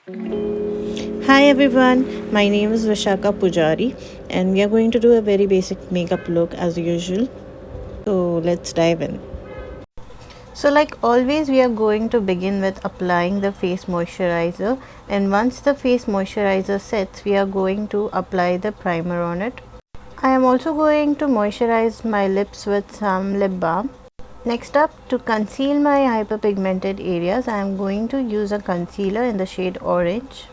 Hi everyone, my name is Vishaka Pujari and we are going to do a very basic makeup look as usual. So let's dive in. So like always we are going to begin with applying the face moisturizer, and once the face moisturizer sets we are going to apply the primer on it. I am also going to moisturize my lips with some lip balm. Next up, to conceal my hyperpigmented areas, I am going to use a concealer in the shade orange.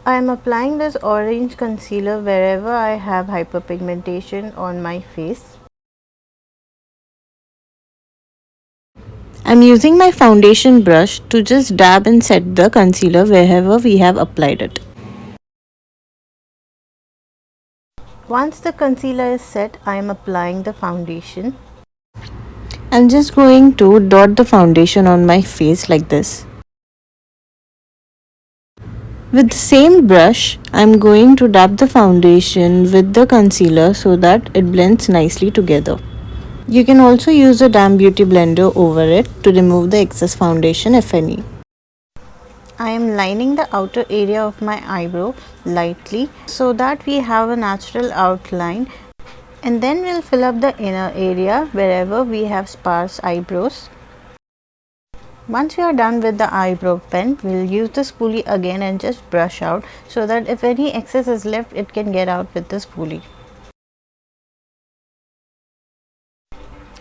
I am applying this orange concealer wherever I have hyperpigmentation on my face. I'm using my foundation brush to just dab and set the concealer wherever we have applied it. Once the concealer is set, I am applying the foundation. I'm just going to dot the foundation on my face like this. With the same brush, I'm going to dab the foundation with the concealer so that it blends nicely together. You can also use a damp beauty blender over it to remove the excess foundation if any. I am lining the outer area of my eyebrow lightly so that we have a natural outline, and then we'll fill up the inner area wherever we have sparse eyebrows. Once we are done with the eyebrow pen, we'll use the spoolie again and just brush out so that if any excess is left, it can get out with the spoolie.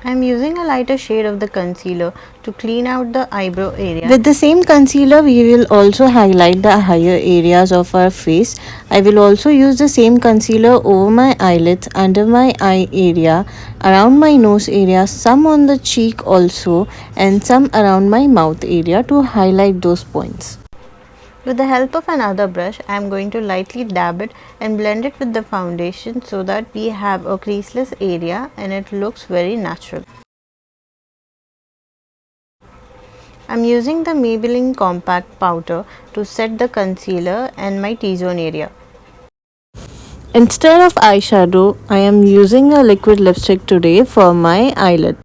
I am using a lighter shade of the concealer to clean out the eyebrow area. With the same concealer, we will also highlight the higher areas of our face. I will also use the same concealer over my eyelids, under my eye area, around my nose area, some on the cheek also, and some around my mouth area to highlight those points. With the help of another brush, I am going to lightly dab it and blend it with the foundation so that we have a creaseless area and it looks very natural. I am using the Maybelline Compact Powder to set the concealer and my T-zone area. Instead of eyeshadow, I am using a liquid lipstick today for my eyelid.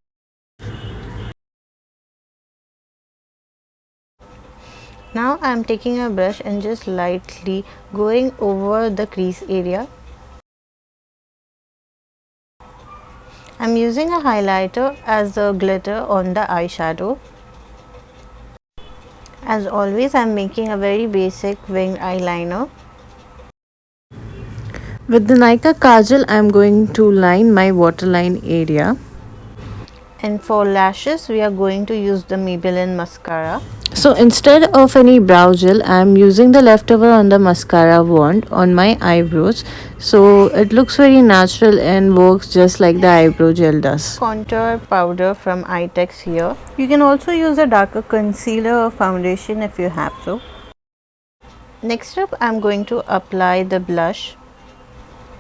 Now I am taking a brush and just lightly going over the crease area. I am using a highlighter as a glitter on the eyeshadow. As always, I am making a very basic winged eyeliner. With the Nika Kajal, I am going to line my waterline area. And for lashes, we are going to use the Maybelline mascara. So instead of any brow gel, I am using the leftover on the mascara wand on my eyebrows. So it looks very natural and works just like the eyebrow gel does. Contour powder from Itex here. You can also use a darker concealer or foundation if you have to. Next up, I am going to apply the blush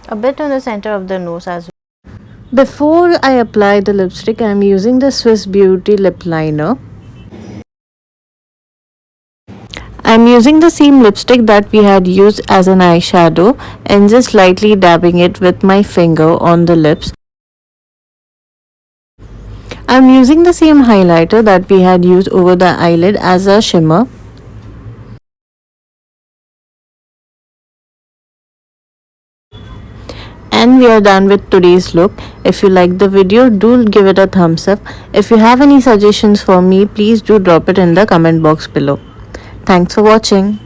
a bit on the center of the nose as well. Before I apply the lipstick, I am using the Swiss Beauty lip liner. I am using the same lipstick that we had used as an eyeshadow and just lightly dabbing it with my finger on the lips. I am using the same highlighter that we had used over the eyelid as a shimmer. And we are done with today's look. If you like the video, do give it a thumbs up. If you have any suggestions for me, please do drop it in the comment box below. Thanks for watching.